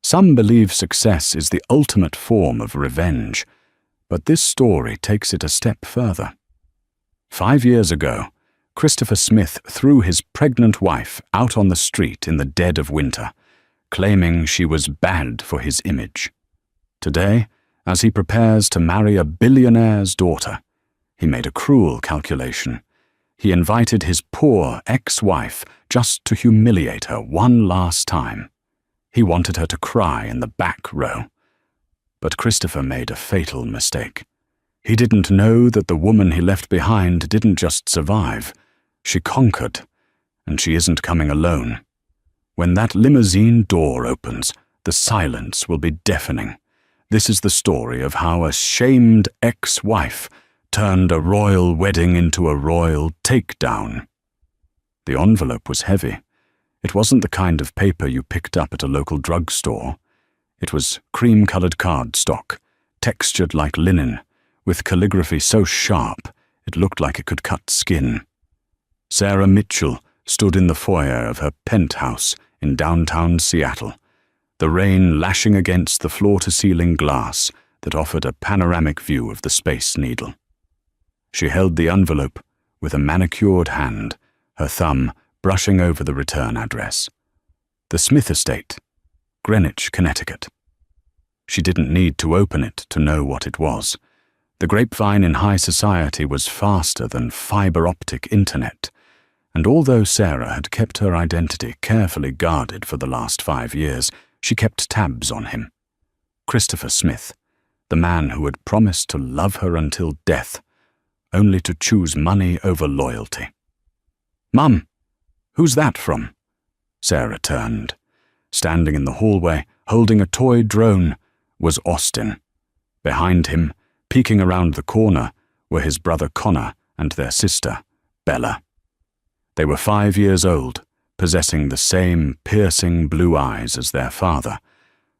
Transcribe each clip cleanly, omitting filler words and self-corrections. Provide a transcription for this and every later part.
Some believe success is the ultimate form of revenge, but this story takes it a step further. 5 years ago, Christopher Smith threw his pregnant wife out on the street in the dead of winter, claiming she was bad for his image. Today, as he prepares to marry a billionaire's daughter, he made a cruel calculation. He invited his poor ex-wife just to humiliate her one last time. He wanted her to cry in the back row. But Christopher made a fatal mistake. He didn't know that the woman he left behind didn't just survive. She conquered, and she isn't coming alone. When that limousine door opens, the silence will be deafening. This is the story of how a shamed ex-wife turned a royal wedding into a royal takedown. The envelope was heavy. It wasn't the kind of paper you picked up at a local drugstore. It was cream-colored cardstock, textured like linen, with calligraphy so sharp it looked like it could cut skin. Sarah Mitchell stood in the foyer of her penthouse in downtown Seattle, the rain lashing against the floor-to-ceiling glass that offered a panoramic view of the Space Needle. She held the envelope with a manicured hand, her thumb brushing over the return address. The Smith Estate, Greenwich, Connecticut. She didn't need to open it to know what it was. The grapevine in high society was faster than fiber-optic internet, and although Sarah had kept her identity carefully guarded for the last 5 years, she kept tabs on him. Christopher Smith, the man who had promised to love her until death, only to choose money over loyalty. "Mum, who's that from?" Sarah turned. Standing in the hallway, holding a toy drone, was Austin. Behind him, peeking around the corner, were his brother Connor and their sister, Bella. They were 5 years old, possessing the same piercing blue eyes as their father,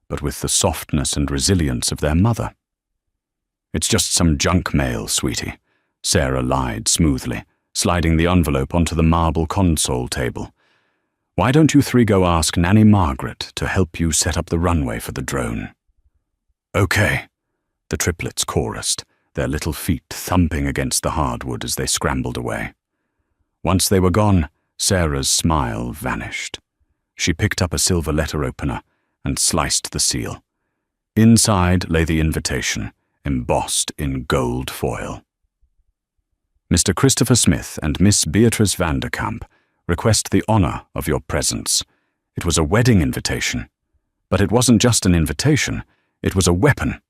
but with the softness and resilience of their mother. "It's just some junk mail, sweetie," Sarah lied smoothly, sliding the envelope onto the marble console table. "Why don't you 3 go ask Nanny Margaret to help you set up the runway for the drone?" "Okay," the triplets chorused, their little feet thumping against the hardwood as they scrambled away. Once they were gone, Sarah's smile vanished. She picked up a silver letter opener and sliced the seal. Inside lay the invitation, embossed in gold foil. "Mr. Christopher Smith and Miss Beatrice Vanderkamp request the honor of your presence." It was a wedding invitation. But it wasn't just an invitation, it was a weapon.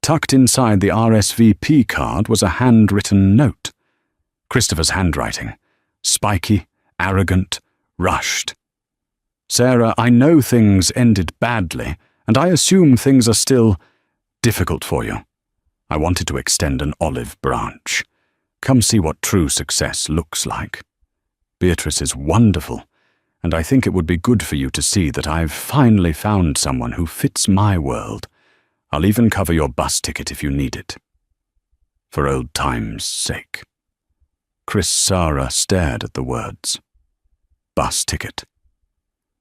Tucked inside the RSVP card was a handwritten note. Christopher's handwriting, spiky, arrogant, rushed. "Sarah, I know things ended badly, and I assume things are still difficult for you. I wanted to extend an olive branch. Come see what true success looks like. Beatrice is wonderful, and I think it would be good for you to see that I've finally found someone who fits my world. I'll even cover your bus ticket if you need it. For old time's sake." Chris Sarah stared at the words. Bus ticket.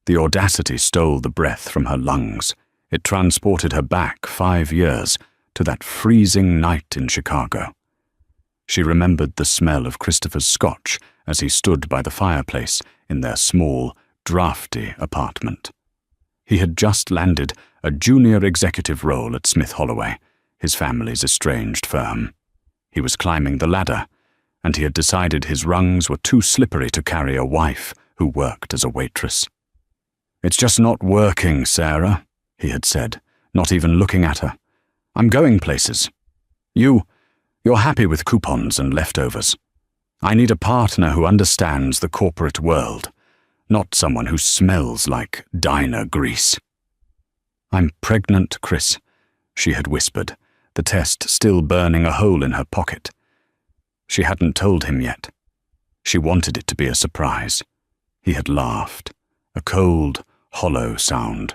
The audacity stole the breath from her lungs. It transported her back 5 years to that freezing night in Chicago. She remembered the smell of Christopher's scotch as he stood by the fireplace in their small, drafty apartment. He had just landed a junior executive role at Smith Holloway, his family's estranged firm. He was climbing the ladder, and he had decided his rungs were too slippery to carry a wife who worked as a waitress. "It's just not working, Sarah," he had said, not even looking at her. "I'm going places. You're happy with coupons and leftovers. I need a partner who understands the corporate world, not someone who smells like diner grease." "I'm pregnant, Chris," she had whispered, the test still burning a hole in her pocket. She hadn't told him yet. She wanted it to be a surprise. He had laughed, a cold, hollow sound.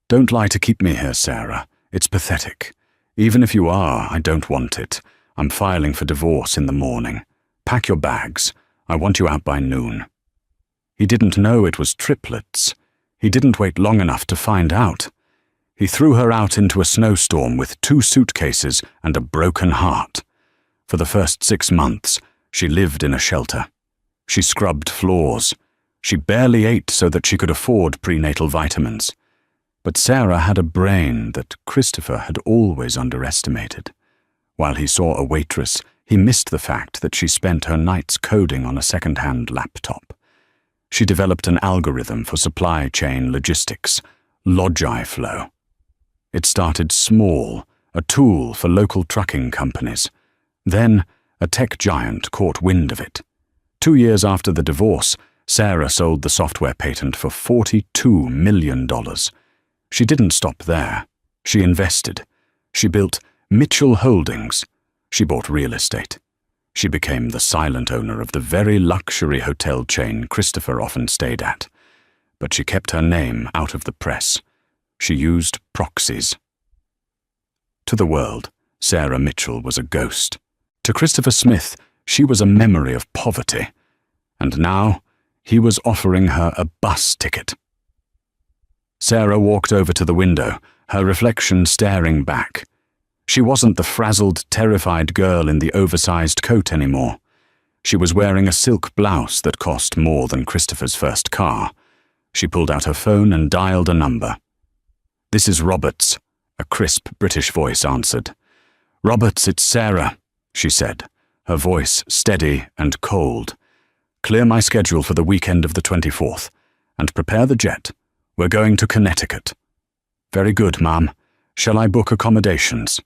"Don't lie to keep me here, Sarah. It's pathetic. Even if you are, I don't want it. I'm filing for divorce in the morning. Pack your bags. I want you out by noon." He didn't know it was Triplets. He didn't wait long enough to find out. He threw her out into a snowstorm with 2 suitcases and a broken heart. For the first 6 months, she lived in a shelter. She scrubbed floors. She barely ate so that she could afford prenatal vitamins. But Sarah had a brain that Christopher had always underestimated. While he saw a waitress, he missed the fact that she spent her nights coding on a second-hand laptop. She developed an algorithm for supply chain logistics, Logiflow. It started small, a tool for local trucking companies. Then, a tech giant caught wind of it. 2 years after the divorce, Sarah sold the software patent for $42 million. She didn't stop there. She invested. She built Mitchell Holdings. She bought real estate. She became the silent owner of the very luxury hotel chain Christopher often stayed at. But she kept her name out of the press. She used proxies. To the world, Sarah Mitchell was a ghost. To Christopher Smith, she was a memory of poverty. And now, he was offering her a bus ticket. Sarah walked over to the window, her reflection staring back. She wasn't the frazzled, terrified girl in the oversized coat anymore. She was wearing a silk blouse that cost more than Christopher's first car. She pulled out her phone and dialed a number. "This is Roberts," a crisp British voice answered. "Roberts, it's Sarah," she said, her voice steady and cold. "Clear my schedule for the weekend of the 24th, and prepare the jet. We're going to Connecticut." "Very good, ma'am. Shall I book accommodations?"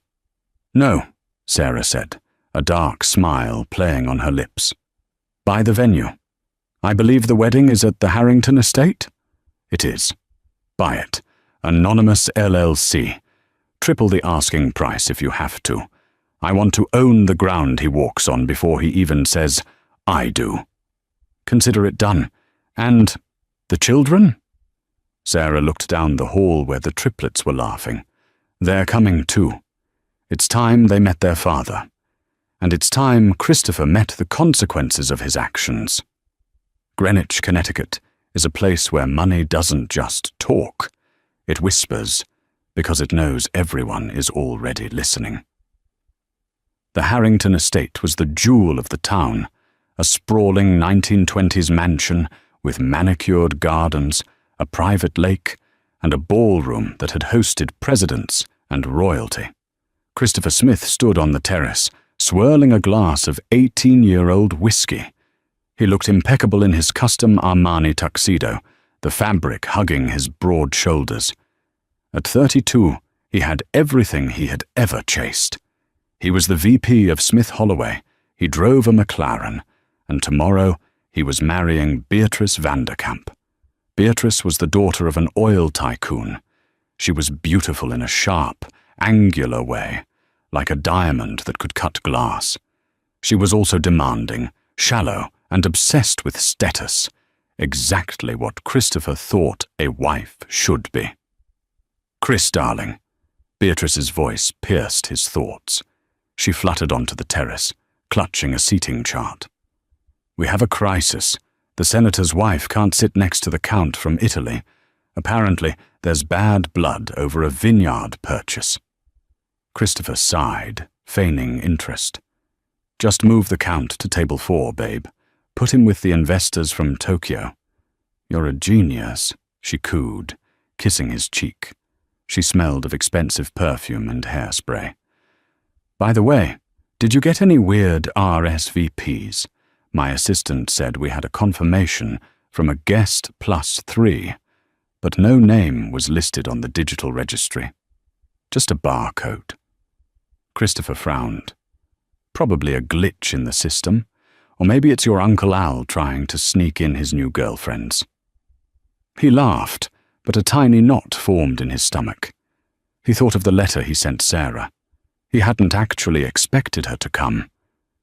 "No," Sarah said, a dark smile playing on her lips. "Buy the venue. I believe the wedding is at the Harrington estate?" "It is." "Buy it. Anonymous LLC. Triple the asking price if you have to. I want to own the ground he walks on before he even says, 'I do.'" "Consider it done. And the children?" Sarah looked down the hall where the triplets were laughing. "They're coming too. It's time they met their father. And it's time Christopher met the consequences of his actions. Greenwich, Connecticut, is a place where money doesn't just talk. It whispers, because it knows everyone is already listening. The Harrington estate was the jewel of the town, a sprawling 1920s mansion with manicured gardens, a private lake, and a ballroom that had hosted presidents and royalty. Christopher Smith stood on the terrace, swirling a glass of 18-year-old whiskey. He looked impeccable in his custom Armani tuxedo, the fabric hugging his broad shoulders. At 32, he had everything he had ever chased. He was the VP of Smith Holloway, he drove a McLaren, and tomorrow he was marrying Beatrice Vanderkamp. Beatrice was the daughter of an oil tycoon. She was beautiful in a sharp, angular way, like a diamond that could cut glass. She was also demanding, shallow, and obsessed with status, exactly what Christopher thought a wife should be. "Chris, darling." Beatrice's voice pierced his thoughts. She fluttered onto the terrace, clutching a seating chart. "We have a crisis. The senator's wife can't sit next to the count from Italy. Apparently, there's bad blood over a vineyard purchase." Christopher sighed, feigning interest. "Just move the count to table 4, babe. Put him with the investors from Tokyo." "You're a genius," she cooed, kissing his cheek. She smelled of expensive perfume and hairspray. "By the way, did you get any weird RSVPs? My assistant said we had a confirmation from a guest +3, but no name was listed on the digital registry. Just a barcode." Christopher frowned. "Probably a glitch in the system, or maybe it's your Uncle Al trying to sneak in his new girlfriends." He laughed, but a tiny knot formed in his stomach. He thought of the letter he sent Sarah. He hadn't actually expected her to come.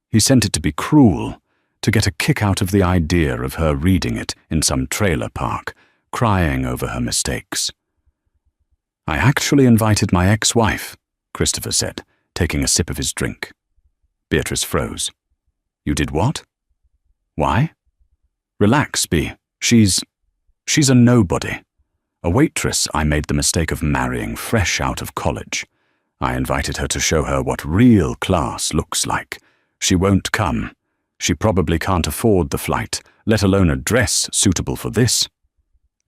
He sent it to be cruel, to get a kick out of the idea of her reading it in some trailer park, crying over her mistakes. "I actually invited my ex-wife," Christopher said, taking a sip of his drink. Beatrice froze. "You did what?" "Why?" "Relax, Bea. She's a nobody. A waitress I made the mistake of marrying fresh out of college. I invited her to show her what real class looks like. She won't come. She probably can't afford the flight, let alone a dress suitable for this."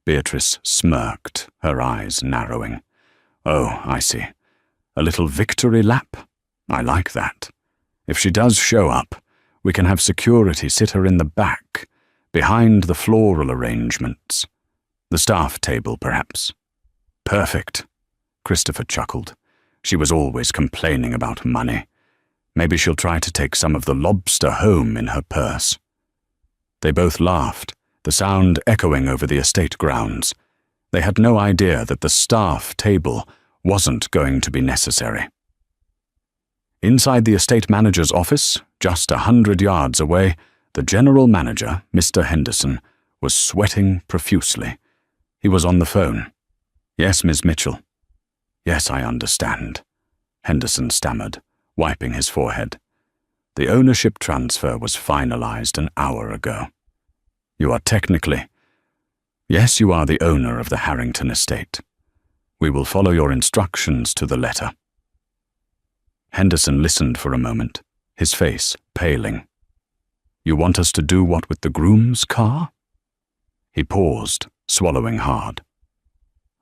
Beatrice smirked, her eyes narrowing. "Oh, I see. A little victory lap? I like that. If she does show up, we can have security sit her in the back, behind the floral arrangements. The staff table, perhaps." "Perfect," Christopher chuckled. She was always complaining about money. Maybe she'll try to take some of the lobster home in her purse. They both laughed, the sound echoing over the estate grounds. They had no idea that the staff table wasn't going to be necessary. Inside the estate manager's office, just 100 yards away, the general manager, Mr. Henderson, was sweating profusely. He was on the phone. "Yes, Miss Mitchell." "Yes, I understand," Henderson stammered, wiping his forehead. "The ownership transfer was finalized an hour ago. You are technically... Yes, you are the owner of the Harrington estate. We will follow your instructions to the letter." Henderson listened for a moment, his face paling. "You want us to do what with the groom's car?" He paused, swallowing hard.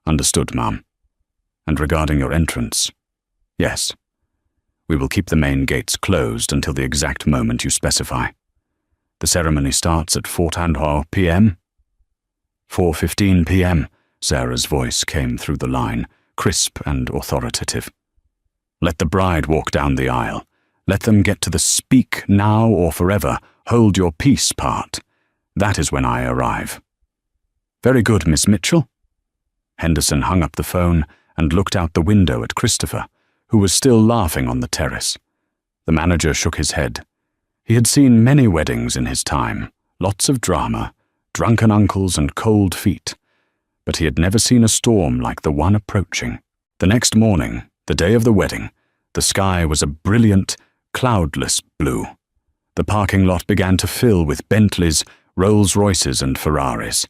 "Understood, ma'am. And regarding your entrance, yes. We will keep the main gates closed until the exact moment you specify. The ceremony starts at 4:10 p.m. 4:15 p.m., Sarah's voice came through the line, crisp and authoritative. "Let the bride walk down the aisle. Let them get to the speak now or forever, hold your peace part. That is when I arrive." "Very good, Miss Mitchell." Henderson hung up the phone and looked out the window at Christopher, who was still laughing on the terrace. The manager shook his head. He had seen many weddings in his time, lots of drama, drunken uncles and cold feet, but he had never seen a storm like the one approaching. The next morning, the day of the wedding, the sky was a brilliant, cloudless blue. The parking lot began to fill with Bentleys, Rolls-Royces and Ferraris.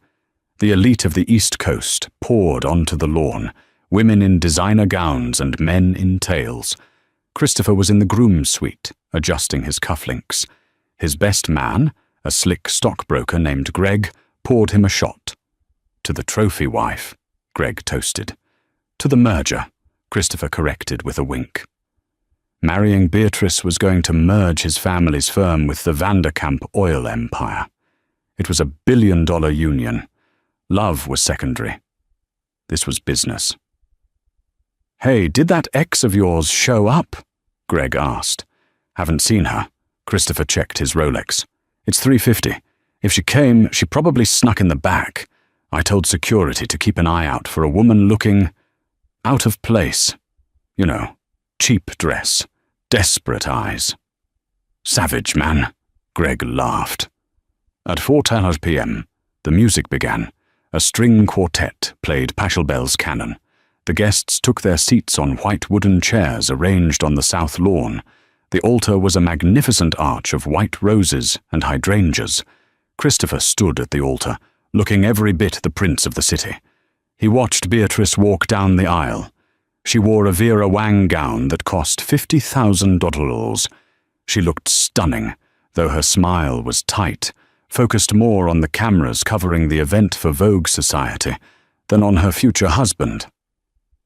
The elite of the East Coast poured onto the lawn, women in designer gowns and men in tails. Christopher was in the groom's suite, adjusting his cufflinks. His best man, a slick stockbroker named Greg, poured him a shot. "To the trophy wife," Greg toasted. "To the merger," Christopher corrected with a wink. Marrying Beatrice was going to merge his family's firm with the Vanderkamp oil empire. It was a billion-dollar union. Love was secondary. This was business. "Hey, did that ex of yours show up?" Greg asked. "Haven't seen her." Christopher checked his Rolex. "It's 3:50. If she came, she probably snuck in the back. I told security to keep an eye out for a woman looking out of place. You know, cheap dress, desperate eyes." "Savage, man," Greg laughed. At 4:10 p.m., the music began. A string quartet played Pachelbel's canon. The guests took their seats on white wooden chairs arranged on the south lawn. The altar was a magnificent arch of white roses and hydrangeas. Christopher stood at the altar, looking every bit the prince of the city. He watched Beatrice walk down the aisle. She wore a Vera Wang gown that cost $50,000. She looked stunning, though her smile was tight, focused more on the cameras covering the event for Vogue Society than on her future husband.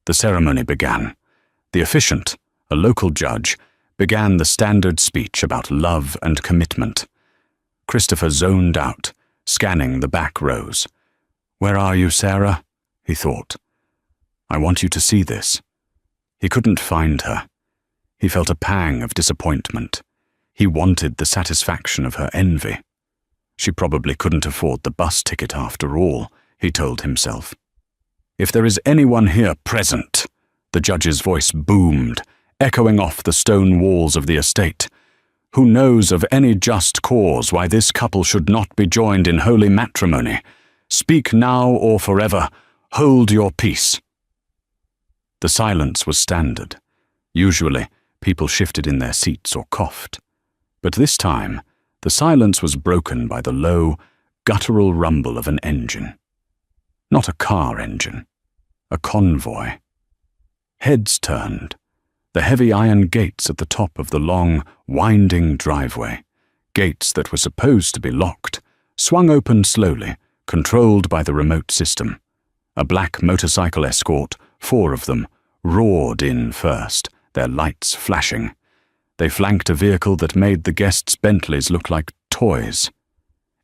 The ceremony began. The officiant, a local judge, began the standard speech about love and commitment. Christopher zoned out, scanning the back rows. "Where are you, Sarah?" he thought. "I want you to see this." He couldn't find her. He felt a pang of disappointment. He wanted the satisfaction of her envy. She probably couldn't afford the bus ticket after all, he told himself. "If there is anyone here present," the judge's voice boomed, echoing off the stone walls of the estate, "who knows of any just cause why this couple should not be joined in holy matrimony, speak now or forever, hold your peace." The silence was standard. Usually, people shifted in their seats or coughed. But this time, the silence was broken by the low, guttural rumble of an engine. Not a car engine, a convoy. Heads turned. The heavy iron gates at the top of the long, winding driveway, gates that were supposed to be locked, swung open slowly, controlled by the remote system. A black motorcycle escort, 4 of them, roared in first, their lights flashing. They flanked a vehicle that made the guests' Bentleys look like toys.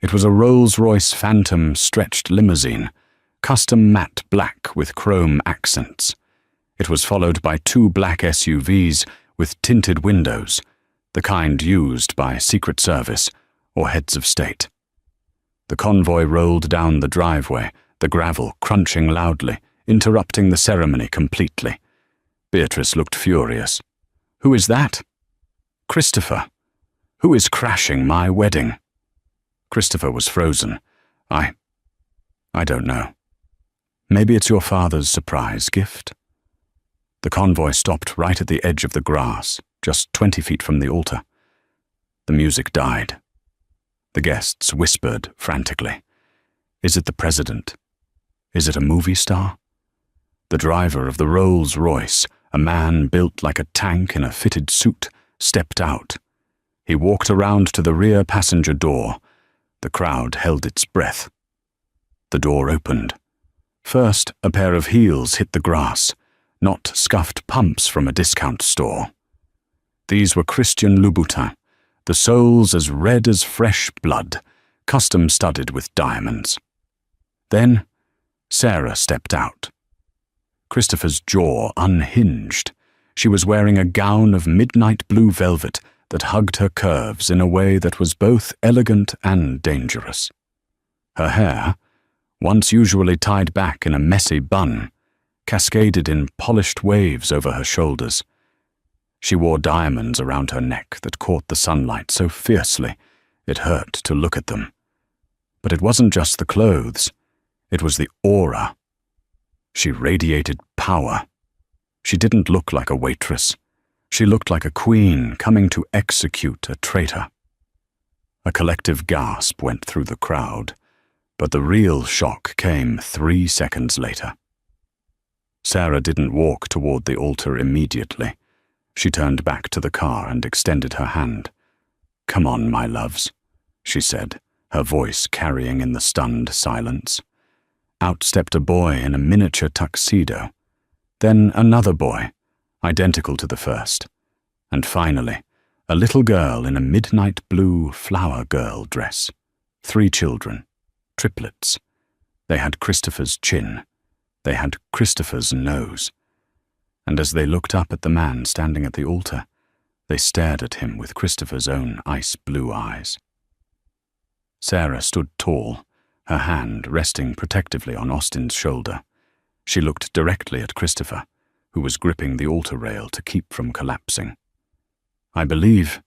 It was a Rolls-Royce Phantom stretched limousine, custom matte black with chrome accents. It was followed by 2 black SUVs with tinted windows, the kind used by Secret Service or heads of state. The convoy rolled down the driveway, the gravel crunching loudly, interrupting the ceremony completely. Beatrice looked furious. "Who is that?" "Christopher. Who is crashing my wedding?" Christopher was frozen. I don't know. Maybe it's your father's surprise gift?" The convoy stopped right at the edge of the grass, just 20 feet from the altar. The music died. The guests whispered frantically. "Is it the president? Is it a movie star?" The driver of the Rolls-Royce, a man built like a tank in a fitted suit, stepped out. He walked around to the rear passenger door. The crowd held its breath. The door opened. First, a pair of heels hit the grass, not scuffed pumps from a discount store. These were Christian Louboutin, the soles as red as fresh blood, custom-studded with diamonds. Then, Sarah stepped out. Christopher's jaw unhinged. She was wearing a gown of midnight blue velvet that hugged her curves in a way that was both elegant and dangerous. Her hair, once usually tied back in a messy bun, cascaded in polished waves over her shoulders. She wore diamonds around her neck that caught the sunlight so fiercely it hurt to look at them. But it wasn't just the clothes, it was the aura. She radiated power. She didn't look like a waitress. She looked like a queen coming to execute a traitor. A collective gasp went through the crowd, but the real shock came 3 seconds later. Sarah didn't walk toward the altar immediately. She turned back to the car and extended her hand. "Come on, my loves," she said, her voice carrying in the stunned silence. Out stepped a boy in a miniature tuxedo. Then another boy, identical to the first. And finally, a little girl in a midnight blue flower girl dress. 3 children, triplets. They had Christopher's chin. They had Christopher's nose. And as they looked up at the man standing at the altar, they stared at him with Christopher's own ice-blue eyes. Sarah stood tall, her hand resting protectively on Austin's shoulder. She looked directly at Christopher, who was gripping the altar rail to keep from collapsing. "I believe,"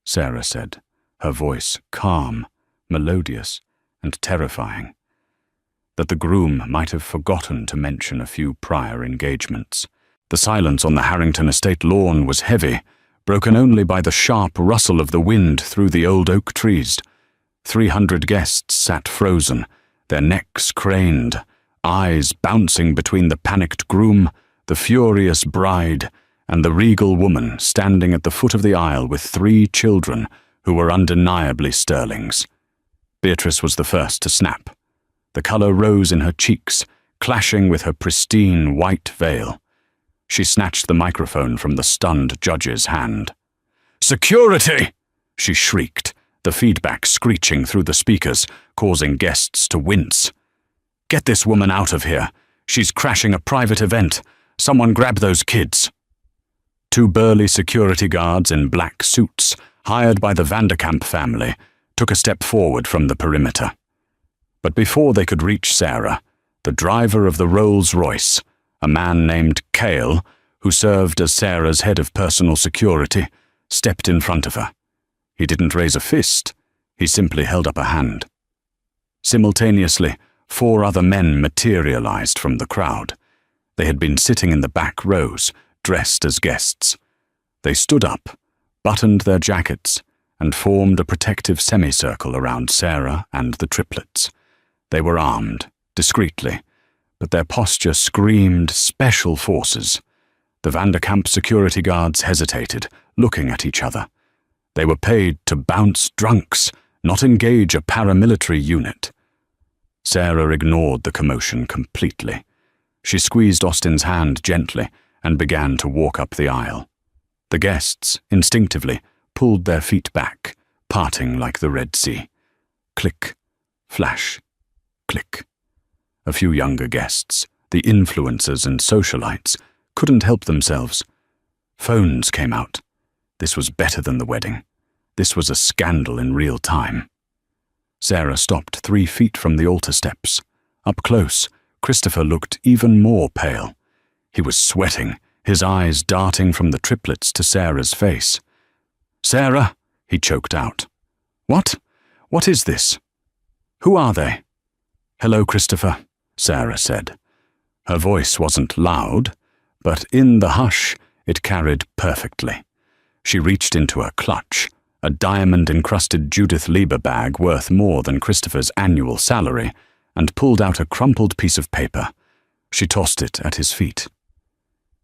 Sarah said, her voice calm, melodious, and terrifying, that the groom might have forgotten to mention a few prior engagements. The silence on the Harrington estate lawn was heavy, broken only by the sharp rustle of the wind through the old oak trees. 300 guests sat frozen, their necks craned, eyes bouncing between the panicked groom, the furious bride, and the regal woman standing at the foot of the aisle with 3 children who were undeniably Sterlings. Beatrice was the first to snap. The color rose in her cheeks, clashing with her pristine white veil. She snatched the microphone from the stunned judge's hand. "Security!" she shrieked, the feedback screeching through the speakers, causing guests to wince. "Get this woman out of here. She's crashing a private event. Someone grab those kids." 2 burly security guards in black suits, hired by the Vanderkamp family, took a step forward from the perimeter. But before they could reach Sarah, the driver of the Rolls-Royce, a man named Cale, who served as Sarah's head of personal security, stepped in front of her. He didn't raise a fist, he simply held up a hand. Simultaneously, 4 other men materialized from the crowd. They had been sitting in the back rows, dressed as guests. They stood up, buttoned their jackets, and formed a protective semicircle around Sarah and the triplets. They were armed, discreetly, but their posture screamed special forces. The Vanderkamp security guards hesitated, looking at each other. They were paid to bounce drunks, not engage a paramilitary unit. Sarah ignored the commotion completely. She squeezed Austin's hand gently and began to walk up the aisle. The guests, instinctively, pulled their feet back, parting like the Red Sea. Click, flash, click. A few younger guests, the influencers and socialites, couldn't help themselves. Phones came out. This was better than the wedding. This was a scandal in real time. Sarah stopped 3 feet from the altar steps. Up close, Christopher looked even more pale. He was sweating, his eyes darting from the triplets to Sarah's face. "Sarah," he choked out. "What? What is this? Who are they?" "Hello, Christopher," Sarah said. Her voice wasn't loud, but in the hush, it carried perfectly. She reached into her clutch, a diamond-encrusted Judith Lieber bag worth more than Christopher's annual salary, and pulled out a crumpled piece of paper. She tossed it at his feet.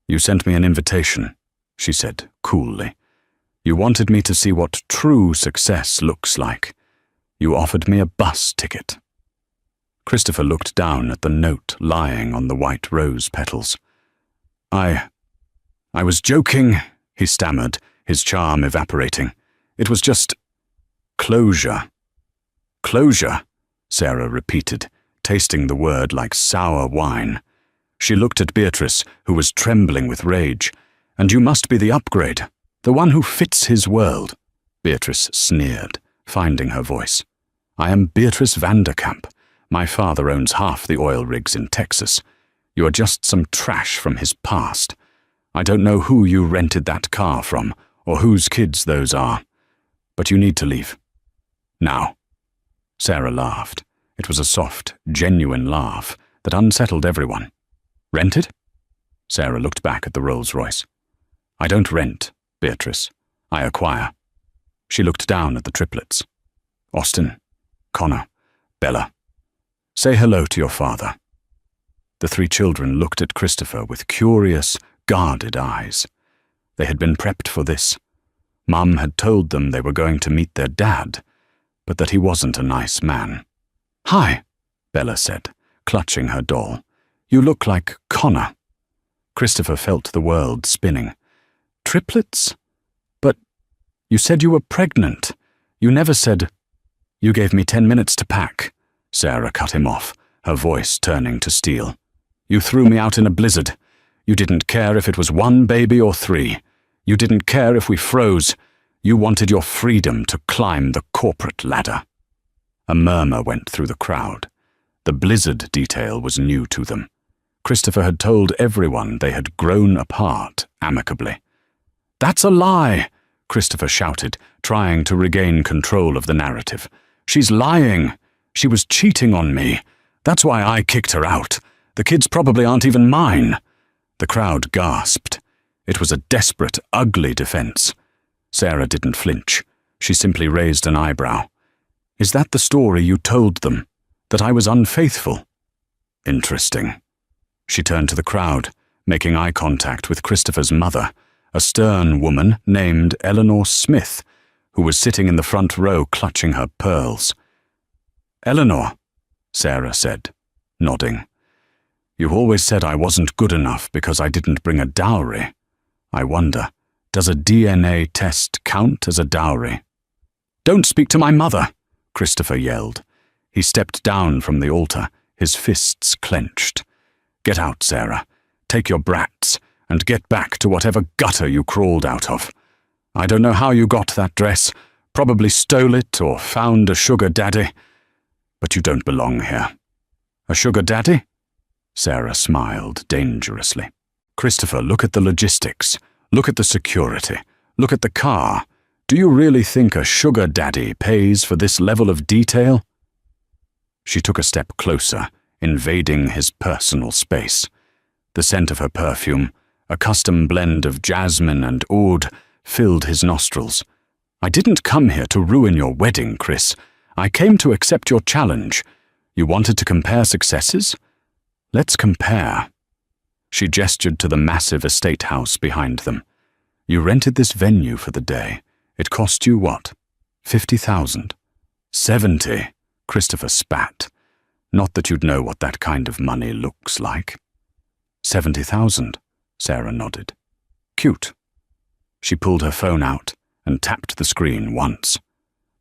"You sent me an invitation," she said coolly. "You wanted me to see what true success looks like. You offered me a bus ticket." Christopher looked down at the note lying on the white rose petals. I was joking," he stammered, his charm evaporating. "It was just closure." "Closure," Sarah repeated, tasting the word like sour wine. She looked at Beatrice, who was trembling with rage. "And you must be the upgrade, the one who fits his world." Beatrice sneered, finding her voice. "I am Beatrice Vanderkamp. My father owns half the oil rigs in Texas. You are just some trash from his past. I don't know who you rented that car from, or whose kids those are. But you need to leave. Now." Sarah laughed. It was a soft, genuine laugh that unsettled everyone. "Rented?" Sarah looked back at the Rolls-Royce. "I don't rent, Beatrice. I acquire." She looked down at the triplets. "Austin, Connor, Bella. Say hello to your father." The 3 children looked at Christopher with curious, guarded eyes. They had been prepped for this. Mum had told them they were going to meet their dad, but that he wasn't a nice man. "Hi," Bella said, clutching her doll. "You look like Connor." Christopher felt the world spinning. "Triplets? But you said you were pregnant. You never said—" "You gave me 10 minutes to pack," Sarah cut him off, her voice turning to steel. "You threw me out in a blizzard. You didn't care if it was 1 baby or 3. You didn't care if we froze. You wanted your freedom to climb the corporate ladder." A murmur went through the crowd. The blizzard detail was new to them. Christopher had told everyone they had grown apart amicably. "That's a lie!" Christopher shouted, trying to regain control of the narrative. "She's lying. She was cheating on me. That's why I kicked her out. The kids probably aren't even mine." The crowd gasped. It was a desperate, ugly defense. Sarah didn't flinch. She simply raised an eyebrow. "Is that the story you told them? That I was unfaithful?" "Interesting." She turned to the crowd, making eye contact with Christopher's mother, a stern woman named Eleanor Smith, who was sitting in the front row clutching her pearls. "Eleanor," Sarah said, nodding. "You've always said I wasn't good enough because I didn't bring a dowry. I wonder, does a DNA test count as a dowry?" "Don't speak to my mother!" Christopher yelled. He stepped down from the altar, his fists clenched. "Get out, Sarah. Take your brats, and get back to whatever gutter you crawled out of. I don't know how you got that dress, probably stole it or found a sugar daddy. But you don't belong here." "A sugar daddy?" Sarah smiled dangerously. "Christopher, look at the logistics. Look at the security. Look at the car. Do you really think a sugar daddy pays for this level of detail?" She took a step closer, invading his personal space. The scent of her perfume, a custom blend of jasmine and oud, filled his nostrils. "I didn't come here to ruin your wedding, Chris. I came to accept your challenge. You wanted to compare successes? Let's compare. She gestured to the massive estate house behind them. You rented this venue for the day. It cost you what? 50,000. 70, Christopher spat. Not that you'd know what that kind of money looks like. 70,000, Sarah nodded. Cute. She pulled her phone out and tapped the screen once.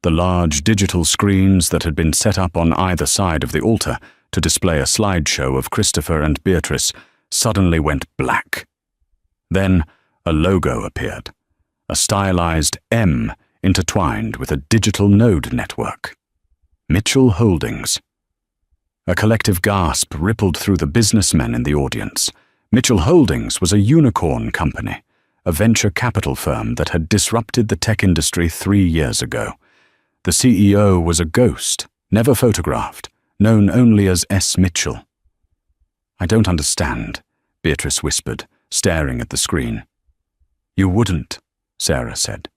The large digital screens that had been set up on either side of the altar to display a slideshow of Christopher and Beatrice suddenly went black. Then a logo appeared, a stylized M intertwined with a digital node network. Mitchell Holdings. A collective gasp rippled through the businessmen in the audience. Mitchell Holdings was a unicorn company, a venture capital firm that had disrupted the tech industry 3 years ago. The CEO was a ghost, never photographed, known only as S. Mitchell. I don't understand, Beatrice whispered, staring at the screen. You wouldn't, Sarah said.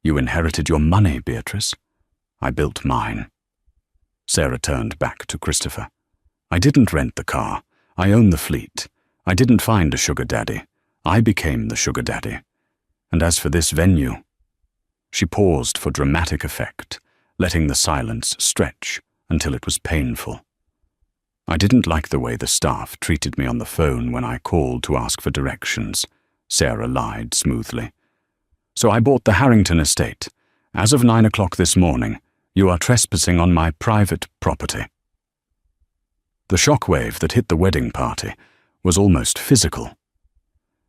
You inherited your money, Beatrice. I built mine. Sarah turned back to Christopher. I didn't rent the car. I own the fleet. I didn't find a sugar daddy. I became the sugar daddy. And as for this venue... She paused for dramatic effect, letting the silence stretch until it was painful. I didn't like the way the staff treated me on the phone when I called to ask for directions, Sarah lied smoothly. So I bought the Harrington estate. As of 9 o'clock this morning, you are trespassing on my private property. The shockwave that hit the wedding party was almost physical.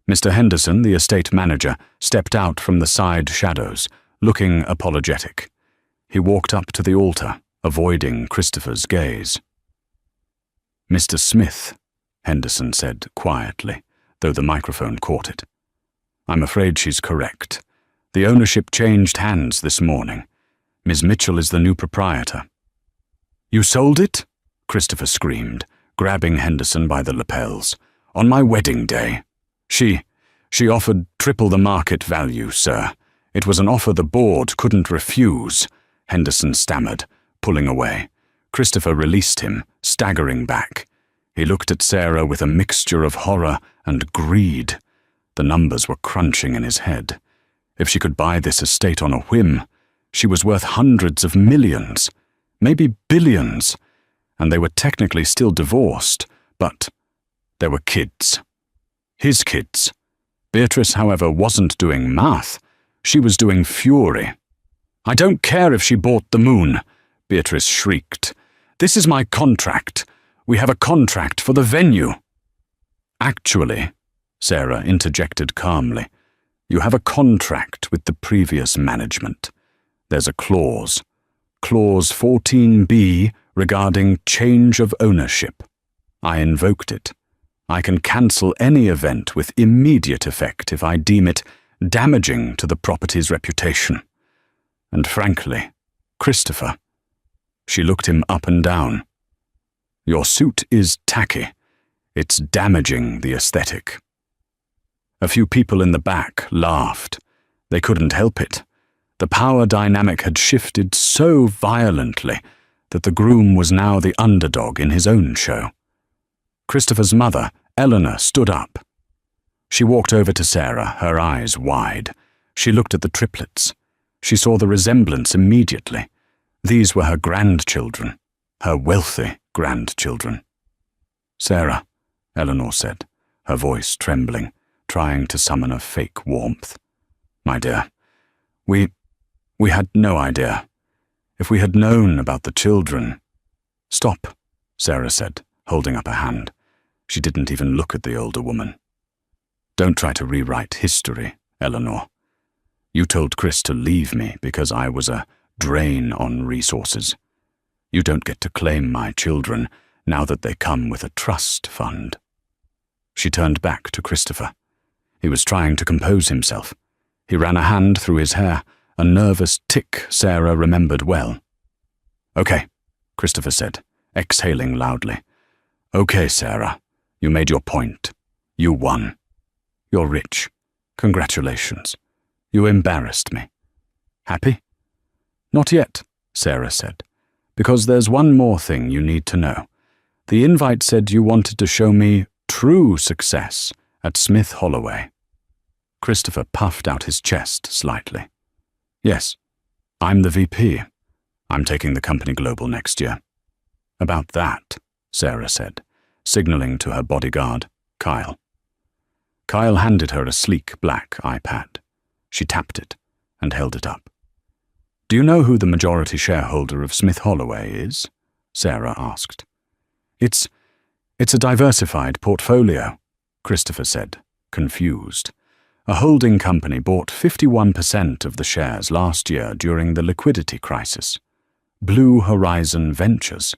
Mr. Henderson, the estate manager, stepped out from the side shadows, looking apologetic. He walked up to the altar, avoiding Christopher's gaze. Mr. Smith, Henderson said quietly, though the microphone caught it. I'm afraid she's correct. The ownership changed hands this morning. Ms. Mitchell is the new proprietor. You sold it? Christopher screamed, grabbing Henderson by the lapels. On my wedding day. She offered triple the market value, sir. It was an offer the board couldn't refuse, Henderson stammered, pulling away. Christopher released him, staggering back. He looked at Sarah with a mixture of horror and greed. The numbers were crunching in his head. If she could buy this estate on a whim, she was worth hundreds of millions, maybe billions, and they were technically still divorced, but there were kids. His kids. Beatrice, however, wasn't doing math. She was doing fury. I don't care if she bought the moon, Beatrice shrieked. This is my contract. We have a contract for the venue. Actually, Sarah interjected calmly, you have a contract with the previous management. There's a clause. Clause 14B regarding change of ownership. I invoked it. I can cancel any event with immediate effect if I deem it damaging to the property's reputation. And frankly, Christopher, she looked him up and down. Your suit is tacky. It's damaging the aesthetic. A few people in the back laughed. They couldn't help it. The power dynamic had shifted so violently that the groom was now the underdog in his own show. Christopher's mother, Eleanor, stood up. She walked over to Sarah, her eyes wide. She looked at the triplets. She saw the resemblance immediately. These were her grandchildren, her wealthy grandchildren. Sarah, Eleanor said, her voice trembling, trying to summon a fake warmth. My dear, we had no idea. If we had known about the children... Stop, Sarah said, holding up a hand. She didn't even look at the older woman. Don't try to rewrite history, Eleanor. You told Chris to leave me because I was a drain on resources. You don't get to claim my children now that they come with a trust fund. She turned back to Christopher. He was trying to compose himself. He ran a hand through his hair, a nervous tick Sarah remembered well. Okay, Christopher said, exhaling loudly. Okay, Sarah, you made your point. You won. You're rich. Congratulations. You embarrassed me. Happy? Not yet, Sarah said, because there's one more thing you need to know. The invite said you wanted to show me true success at Smith Holloway. Christopher puffed out his chest slightly. Yes, I'm the VP. I'm taking the company global next year. About that, Sarah said, signaling to her bodyguard, Kyle. Kyle handed her a sleek black iPad. She tapped it and held it up. Do you know who the majority shareholder of Smith Holloway is? Sarah asked. It's a diversified portfolio, Christopher said, confused. A holding company bought 51% of the shares last year during the liquidity crisis. Blue Horizon Ventures.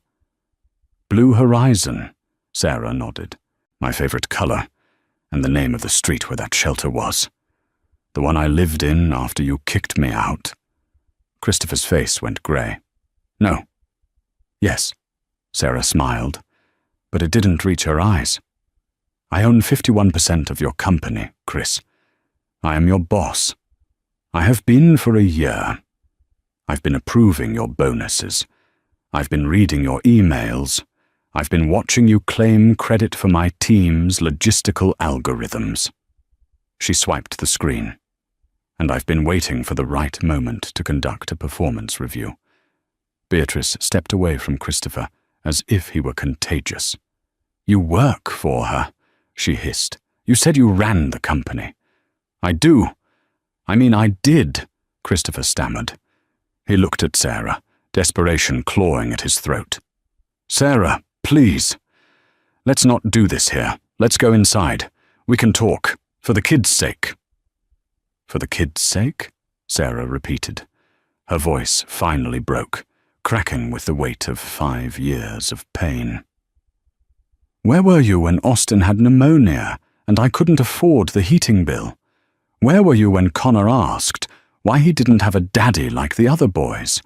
Blue Horizon, Sarah nodded. My favorite color, and the name of the street where that shelter was. The one I lived in after you kicked me out. Christopher's face went grey. No. Yes, Sarah smiled, but it didn't reach her eyes. I own 51% of your company, Chris. I am your boss. I have been for a year. I've been approving your bonuses. I've been reading your emails. I've been watching you claim credit for my team's logistical algorithms. She swiped the screen, and I've been waiting for the right moment to conduct a performance review. Beatrice stepped away from Christopher as if he were contagious. You work for her, she hissed. You said you ran the company. I do. I did, Christopher stammered. He looked at Sarah, desperation clawing at his throat. Sarah, please. Let's not do this here. Let's go inside. We can talk. For the kids' sake. For the kids' sake? Sarah repeated. Her voice finally broke, cracking with the weight of 5 years of pain. Where were you when Austin had pneumonia and I couldn't afford the heating bill? Where were you when Connor asked why he didn't have a daddy like the other boys?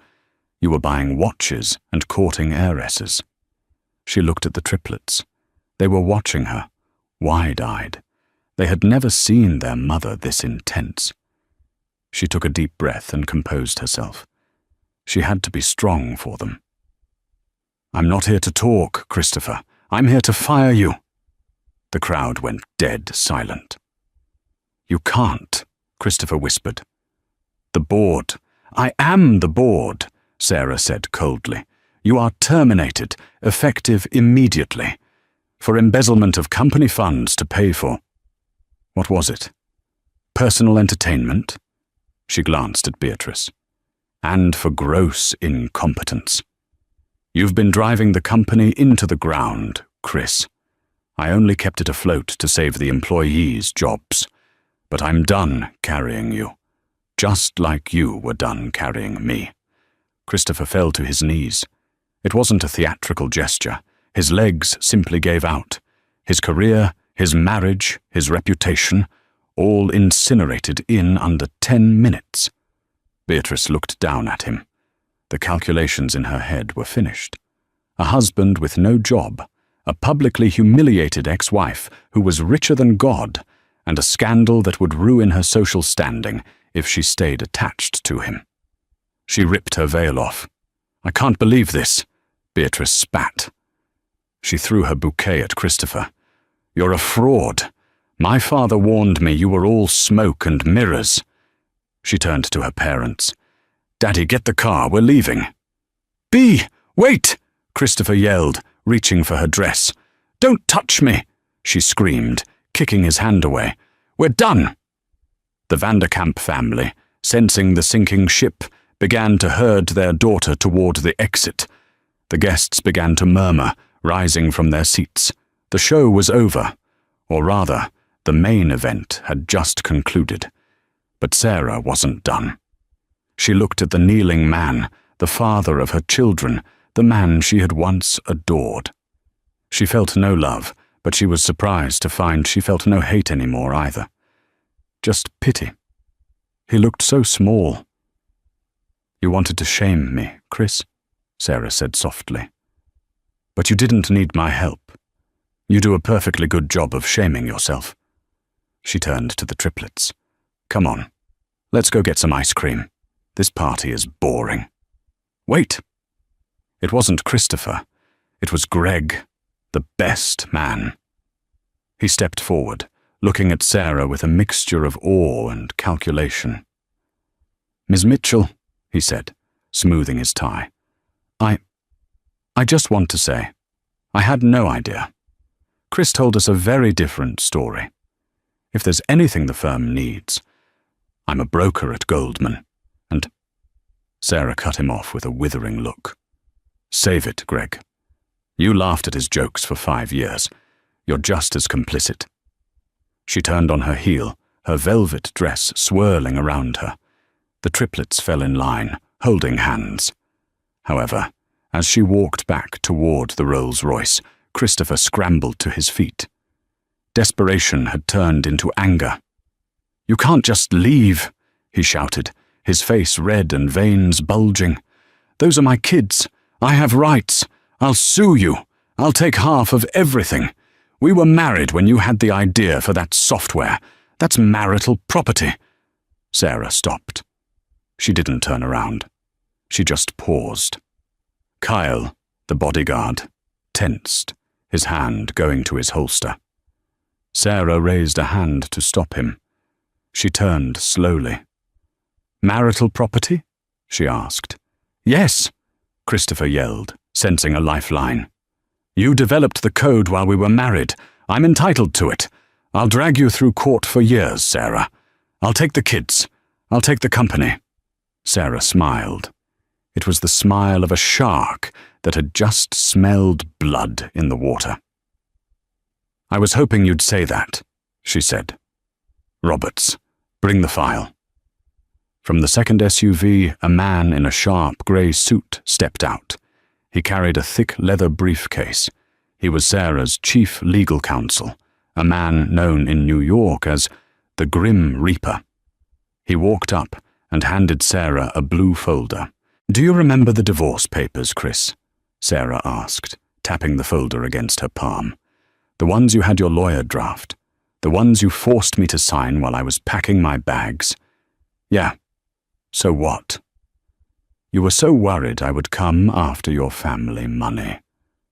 You were buying watches and courting heiresses. She looked at the triplets. They were watching her, wide-eyed. They had never seen their mother this intense. She took a deep breath and composed herself. She had to be strong for them. I'm not here to talk, Christopher. I'm here to fire you. The crowd went dead silent. You can't, Christopher whispered. The board. I am the board, Sarah said coldly. You are terminated, effective immediately, for embezzlement of company funds to pay for. What was it? Personal entertainment? She glanced at Beatrice. And for gross incompetence. You've been driving the company into the ground, Chris. I only kept it afloat to save the employees' jobs. But I'm done carrying you, just like you were done carrying me. Christopher fell to his knees. It wasn't a theatrical gesture. His legs simply gave out. His career, his marriage, his reputation, all incinerated in under 10 minutes. Beatrice looked down at him. The calculations in her head were finished. A husband with no job, a publicly humiliated ex-wife who was richer than God, and a scandal that would ruin her social standing if she stayed attached to him. She ripped her veil off. I can't believe this, Beatrice spat. She threw her bouquet at Christopher. You're a fraud. My father warned me you were all smoke and mirrors. She turned to her parents. Daddy, get the car, we're leaving. Bea, wait, Christopher yelled, reaching for her dress. Don't touch me, she screamed, kicking his hand away. We're done. The Vanderkamp family, sensing the sinking ship, began to herd their daughter toward the exit. The guests began to murmur, rising from their seats. The show was over, or rather, the main event had just concluded. But Sarah wasn't done. She looked at the kneeling man, the father of her children, the man she had once adored. She felt no love, but she was surprised to find she felt no hate anymore either. Just pity. He looked so small. You wanted to shame me, Chris, Sarah said softly. But you didn't need my help. You do a perfectly good job of shaming yourself. She turned to the triplets. Come on, let's go get some ice cream. This party is boring. Wait. It wasn't Christopher. It was Greg. The best man. He stepped forward, looking at Sarah with a mixture of awe and calculation. "Miss Mitchell," he said, smoothing his tie, I just want to say, I had no idea. Chris told us a very different story. If there's anything the firm needs, I'm a broker at Goldman, and—" Sarah cut him off with a withering look. "Save it, Greg. You laughed at his jokes for 5 years. You're just as complicit." She turned on her heel, her velvet dress swirling around her. The triplets fell in line, holding hands. However, as she walked back toward the Rolls-Royce, Christopher scrambled to his feet. Desperation had turned into anger. "You can't just leave," he shouted, his face red and veins bulging. "Those are my kids. I have rights. I'll sue you. I'll take half of everything. We were married when you had the idea for that software. That's marital property." Sarah stopped. She didn't turn around. She just paused. Kyle, the bodyguard, tensed, his hand going to his holster. Sarah raised a hand to stop him. She turned slowly. "Marital property?" she asked. "Yes," Christopher yelled, sensing a lifeline. "You developed the code while we were married. I'm entitled to it. I'll drag you through court for years, Sarah. I'll take the kids. I'll take the company." Sarah smiled. It was the smile of a shark that had just smelled blood in the water. "I was hoping you'd say that," she said. "Roberts, bring the file." From the second SUV, a man in a sharp grey suit stepped out. He carried a thick leather briefcase. He was Sarah's chief legal counsel, a man known in New York as the Grim Reaper. He walked up and handed Sarah a blue folder. "Do you remember the divorce papers, Chris?" Sarah asked, tapping the folder against her palm. "The ones you had your lawyer draft. The ones you forced me to sign while I was packing my bags." "Yeah. So what?" "You were so worried I would come after your family money,"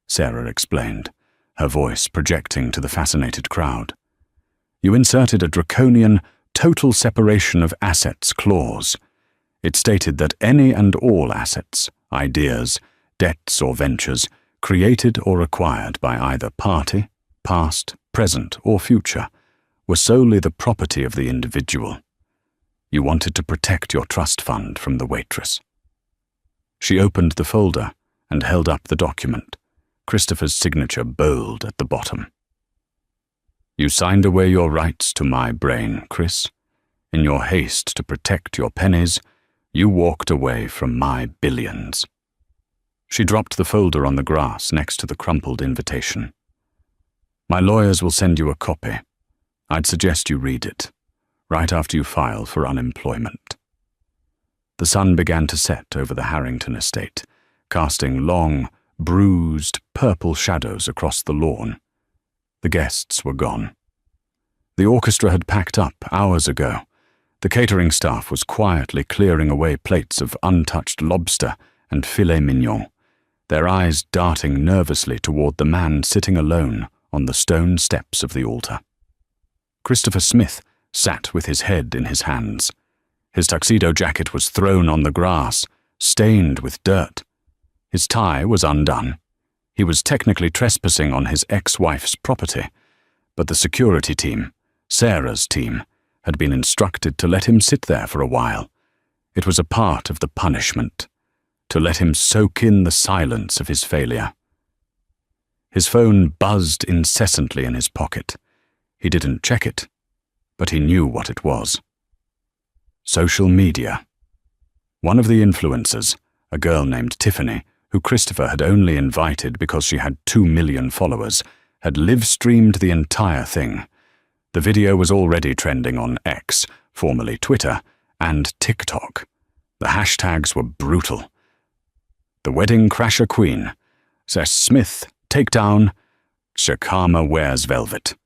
Sarah explained, her voice projecting to the fascinated crowd. "You inserted a draconian total separation of assets clause. It stated that any and all assets, ideas, debts or ventures, created or acquired by either party, past, present or future, were solely the property of the individual. You wanted to protect your trust fund from the waitress." She opened the folder and held up the document, Christopher's signature bold at the bottom. "You signed away your rights to my brain, Chris. In your haste to protect your pennies, you walked away from my billions." She dropped the folder on the grass next to the crumpled invitation. "My lawyers will send you a copy. I'd suggest you read it, right after you file for unemployment." The sun began to set over the Harrington estate, casting long, bruised, purple shadows across the lawn. The guests were gone. The orchestra had packed up hours ago. The catering staff was quietly clearing away plates of untouched lobster and filet mignon, their eyes darting nervously toward the man sitting alone on the stone steps of the altar. Christopher Smith sat with his head in his hands. His tuxedo jacket was thrown on the grass, stained with dirt. His tie was undone. He was technically trespassing on his ex-wife's property, but the security team, Sarah's team, had been instructed to let him sit there for a while. It was a part of the punishment, to let him soak in the silence of his failure. His phone buzzed incessantly in his pocket. He didn't check it, but he knew what it was. Social media. One of the influencers, a girl named Tiffany, who Christopher had only invited because she had 2 million followers, had live-streamed the entire thing. The video was already trending on X, formerly Twitter, and TikTok. The hashtags were brutal. "The Wedding Crasher Queen," "Seth Smith, Takedown," "Shakama Wears Velvet."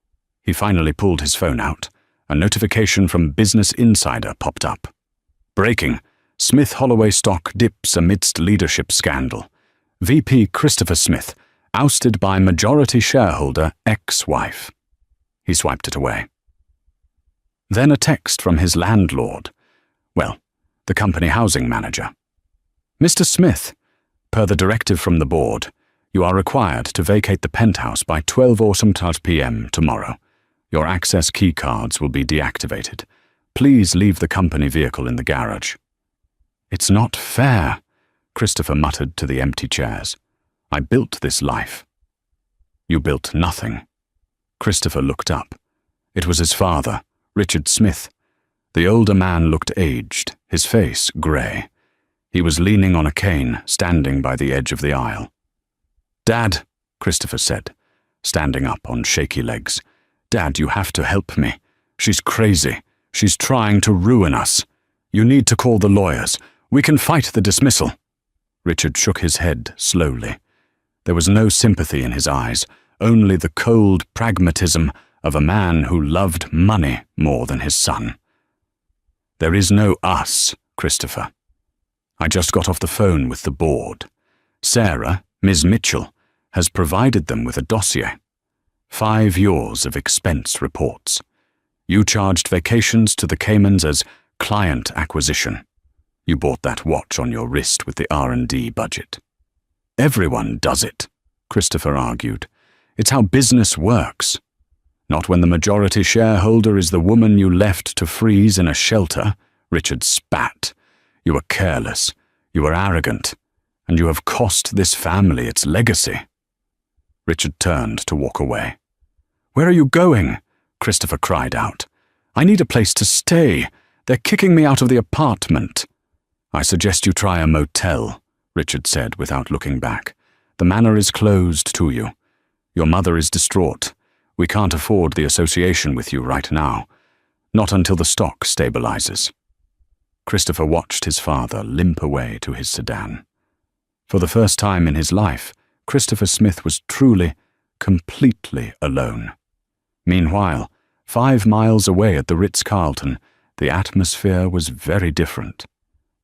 He finally pulled his phone out. A notification from Business Insider popped up. "Breaking. Smith Holloway stock dips amidst leadership scandal. VP Christopher Smith ousted by majority shareholder ex-wife. He swiped it away. Then a text from his landlord. Well, the company housing manager. Mr. Smith, per the directive from the board, you are required to vacate the penthouse by 12:00 p.m. tomorrow. Your access key cards will be deactivated. Please leave the company vehicle in the garage. It's not fair, Christopher muttered to the empty chairs. I built this life. You built nothing. Christopher looked up. It was his father, Richard Smith. The older man looked aged, his face grey. He was leaning on a cane, standing by the edge of the aisle. Dad, Christopher said, standing up on shaky legs. Dad, you have to help me. She's crazy. She's trying to ruin us. You need to call the lawyers. We can fight the dismissal. Richard shook his head slowly. There was no sympathy in his eyes, only the cold pragmatism of a man who loved money more than his son. There is no us, Christopher. I just got off the phone with the board. Sarah, Ms. Mitchell, has provided them with a dossier. 5 years of expense reports. You charged vacations to the Caymans as client acquisition. You bought that watch on your wrist with the R&D budget. Everyone does it, Christopher argued. It's how business works. Not when the majority shareholder is the woman you left to freeze in a shelter, Richard spat. You were careless, you were arrogant, and you have cost this family its legacy. Richard turned to walk away. Where are you going? Christopher cried out. I need a place to stay. They're kicking me out of the apartment. I suggest you try a motel, Richard said without looking back. The manor is closed to you. Your mother is distraught. We can't afford the association with you right now. Not until the stock stabilizes. Christopher watched his father limp away to his sedan. For the first time in his life, Christopher Smith was truly, completely alone. Meanwhile, 5 miles away at the Ritz-Carlton, the atmosphere was very different.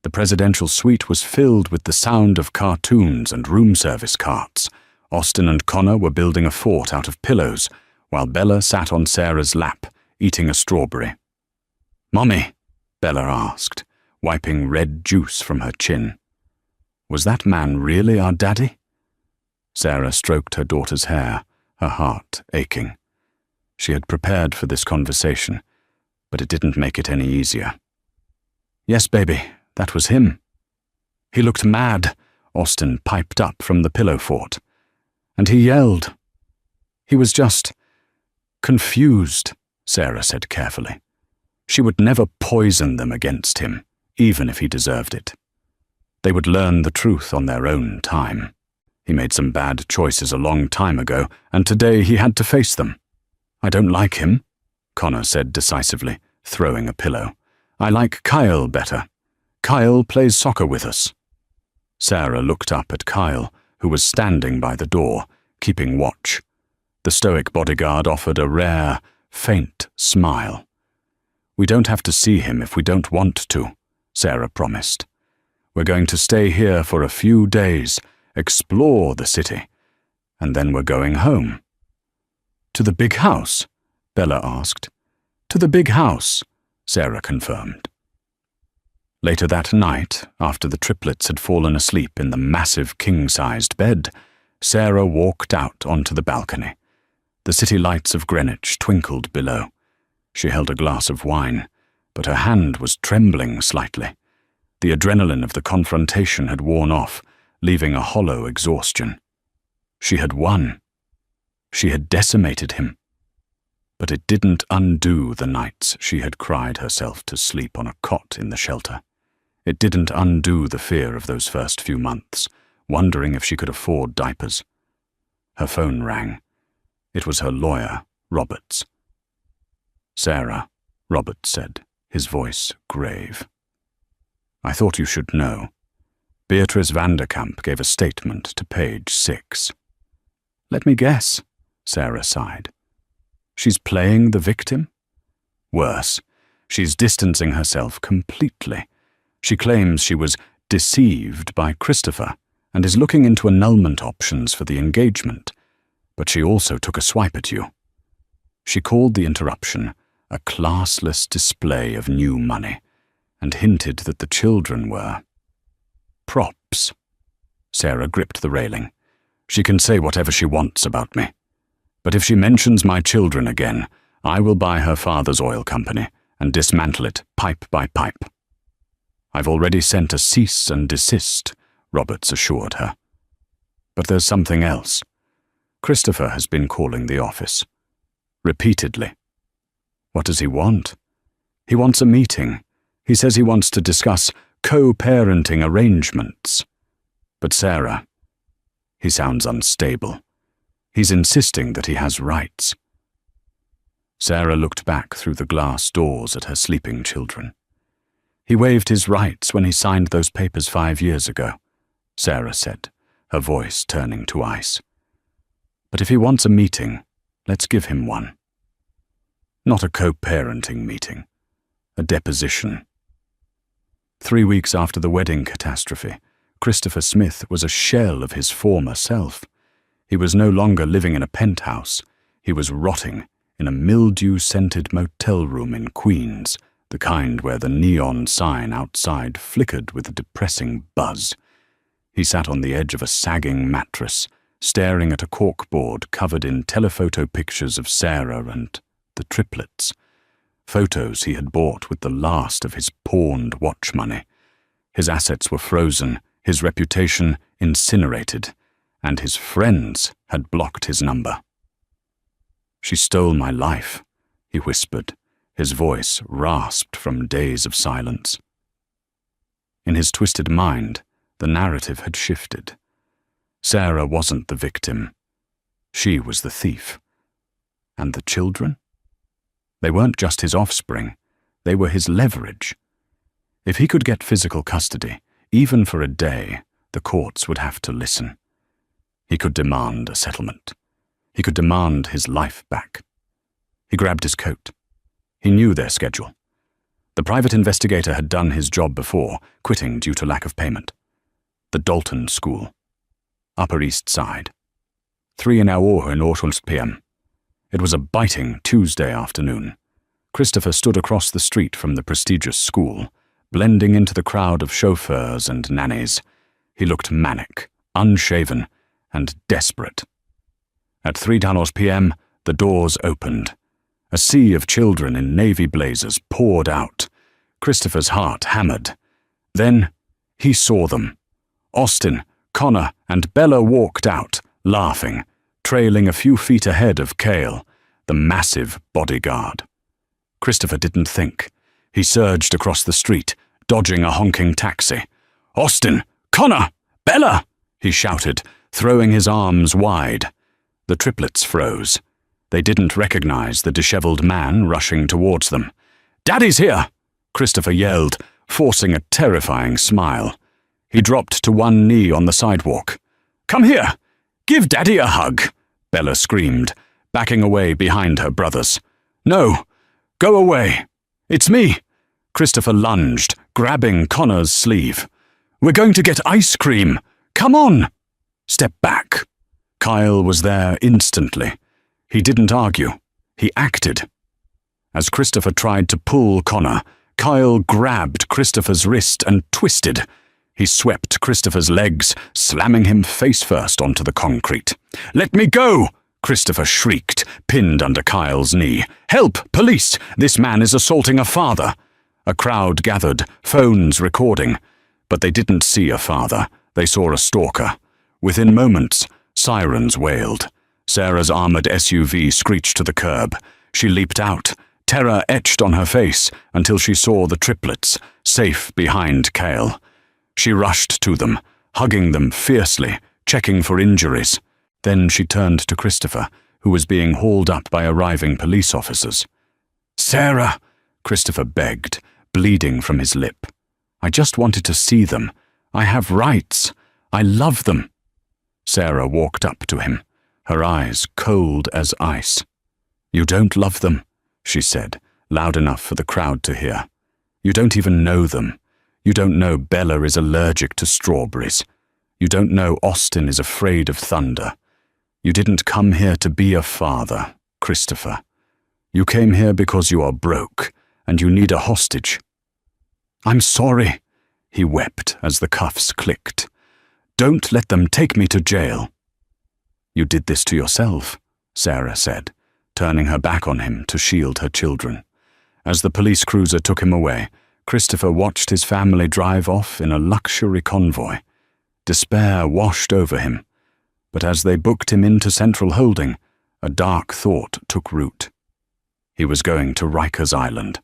The presidential suite was filled with the sound of cartoons and room service carts. Austin and Connor were building a fort out of pillows, while Bella sat on Sarah's lap, eating a strawberry. Mommy, Bella asked, wiping red juice from her chin. Was that man really our daddy? Sarah stroked her daughter's hair, her heart aching. She had prepared for this conversation, but it didn't make it any easier. Yes, baby, that was him. He looked mad, Austin piped up from the pillow fort. And he yelled. He was just confused, Sarah said carefully. She would never poison them against him, even if he deserved it. They would learn the truth on their own time. He made some bad choices a long time ago, and today he had to face them. I don't like him, Connor said decisively, throwing a pillow. I like Kyle better. Kyle plays soccer with us. Sarah looked up at Kyle, who was standing by the door, keeping watch. The stoic bodyguard offered a rare, faint smile. We don't have to see him if we don't want to, Sarah promised. We're going to stay here for a few days, explore the city, and then we're going home. To the big house? Bella asked. To the big house, Sarah confirmed. Later that night, after the triplets had fallen asleep in the massive king-sized bed, Sarah walked out onto the balcony. The city lights of Greenwich twinkled below. She held a glass of wine, but her hand was trembling slightly. The adrenaline of the confrontation had worn off, leaving a hollow exhaustion. She had won. She had decimated him. But it didn't undo the nights she had cried herself to sleep on a cot in the shelter. It didn't undo the fear of those first few months, wondering if she could afford diapers. Her phone rang. It was her lawyer, Roberts. Sarah, Roberts said, his voice grave. I thought you should know. Beatrice Vanderkamp gave a statement to page 6. Let me guess, Sarah sighed. She's playing the victim? Worse, she's distancing herself completely. She claims she was deceived by Christopher and is looking into annulment options for the engagement, but she also took a swipe at you. She called the interruption a classless display of new money, and hinted that the children were props. Sarah gripped the railing. She can say whatever she wants about me, but if she mentions my children again, I will buy her father's oil company and dismantle it pipe by pipe. I've already sent a cease and desist, Roberts assured her. But there's something else. Christopher has been calling the office. Repeatedly. What does he want? He wants a meeting. He says he wants to discuss co-parenting arrangements. But Sarah, he sounds unstable. He's insisting that he has rights. Sarah looked back through the glass doors at her sleeping children. He waived his rights when he signed those papers 5 years ago, Sarah said, her voice turning to ice. But if he wants a meeting, let's give him one. Not a co-parenting meeting, a deposition. 3 weeks after the wedding catastrophe, Christopher Smith was a shell of his former self. He was no longer living in a penthouse. He was rotting in a mildew-scented motel room in Queens, the kind where the neon sign outside flickered with a depressing buzz. He sat on the edge of a sagging mattress, staring at a corkboard covered in telephoto pictures of Sarah and the Triplets, photos he had bought with the last of his pawned watch money. His assets were frozen, his reputation incinerated, and his friends had blocked his number. "She stole my life," he whispered, his voice rasped from days of silence. In his twisted mind, the narrative had shifted. Sarah wasn't the victim. She was the thief. And the children? They weren't just his offspring. They were his leverage. If he could get physical custody, even for a day, the courts would have to listen. He could demand a settlement. He could demand his life back. He grabbed his coat. He knew their schedule. The private investigator had done his job before, quitting due to lack of payment. The Dalton School. Upper East Side. 3,5 in 8 p.m. It was a biting Tuesday afternoon. Christopher stood across the street from the prestigious school, blending into the crowd of chauffeurs and nannies. He looked manic, unshaven, and desperate. At 3 p.m., the doors opened. A sea of children in navy blazers poured out. Christopher's heart hammered. Then he saw them. Austin, Connor, and Bella walked out, laughing, trailing a few feet ahead of Cale, the massive bodyguard. Christopher didn't think. He surged across the street, dodging a honking taxi. "Austin! Connor! Bella!" he shouted, throwing his arms wide. The triplets froze. They didn't recognize the disheveled man rushing towards them. "Daddy's here!" Christopher yelled, forcing a terrifying smile. He dropped to one knee on the sidewalk. "Come here! Give Daddy a hug!" Bella screamed, backing away behind her brothers. "No! Go away! It's me!" Christopher lunged, grabbing Connor's sleeve. "We're going to get ice cream! Come on!" "Step back!" Kyle was there instantly. He didn't argue. He acted. As Christopher tried to pull Connor, Kyle grabbed Christopher's wrist and twisted. He swept Christopher's legs, slamming him face-first onto the concrete. "Let me go!" Christopher shrieked, pinned under Kyle's knee. "Help! Police! This man is assaulting a father!" A crowd gathered, phones recording. But they didn't see a father. They saw a stalker. Within moments, sirens wailed. Sarah's armored SUV screeched to the curb. She leaped out, terror etched on her face until she saw the triplets, safe behind Cale. She rushed to them, hugging them fiercely, checking for injuries. Then she turned to Christopher, who was being hauled up by arriving police officers. "Sarah," Christopher begged, bleeding from his lip. "I just wanted to see them. I have rights. I love them." Sarah walked up to him, her eyes cold as ice. "You don't love them," she said, loud enough for the crowd to hear. "You don't even know them. You don't know Bella is allergic to strawberries. You don't know Austin is afraid of thunder. You didn't come here to be a father, Christopher. You came here because you are broke, and you need a hostage." "I'm sorry," he wept as the cuffs clicked. "Don't let them take me to jail." "You did this to yourself," Sarah said, turning her back on him to shield her children. As the police cruiser took him away, Christopher watched his family drive off in a luxury convoy. Despair washed over him, but as they booked him into Central Holding, a dark thought took root. He was going to Rikers Island,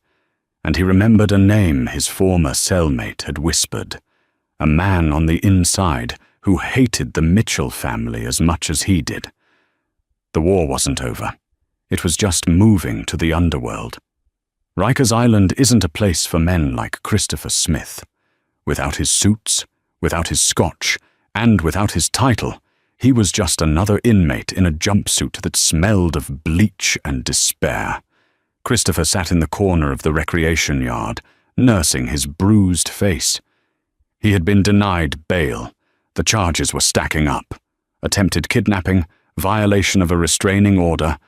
and he remembered a name his former cellmate had whispered, a man on the inside who hated the Mitchell family as much as he did. The war wasn't over. It was just moving to the underworld. Rikers Island isn't a place for men like Christopher Smith. Without his suits, without his scotch, and without his title, he was just another inmate in a jumpsuit that smelled of bleach and despair. Christopher sat in the corner of the recreation yard, nursing his bruised face. He had been denied bail. The charges were stacking up. Attempted kidnapping, violation of a restraining order,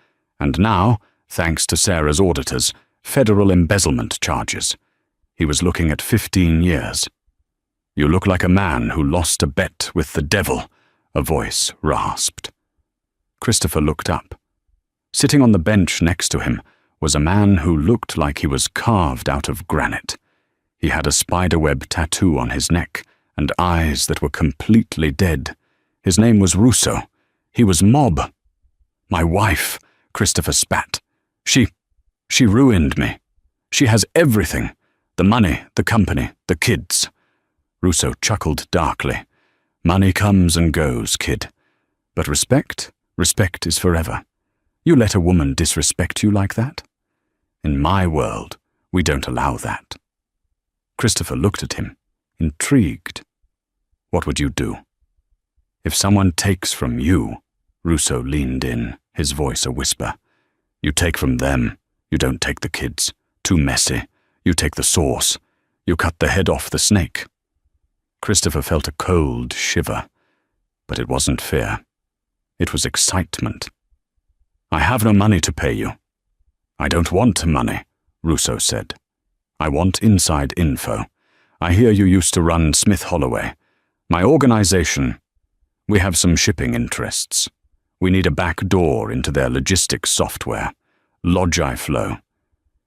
and now, thanks to Sarah's auditors, federal embezzlement charges. He was looking at 15 years. "You look like a man who lost a bet with the devil," a voice rasped. Christopher looked up. Sitting on the bench next to him was a man who looked like he was carved out of granite. He had a spiderweb tattoo on his neck and eyes that were completely dead. His name was Russo. He was Mob. "My wife," Christopher spat. She ruined me. She has everything. The money, the company, the kids." Russo chuckled darkly. "Money comes and goes, kid. But respect is forever. You let a woman disrespect you like that? In my world, we don't allow that." Christopher looked at him, intrigued. "What would you do?" "If someone takes from you," Russo leaned in, his voice a whisper. "You take from them. You don't take the kids. Too messy. You take the source. You cut the head off the snake." Christopher felt a cold shiver, but it wasn't fear. It was excitement. "I have no money to pay you." "I don't want money," Russo said. "I want inside info. I hear you used to run Smith Holloway. My organization, we have some shipping interests. We need a back door into their logistics software, LogIFlow.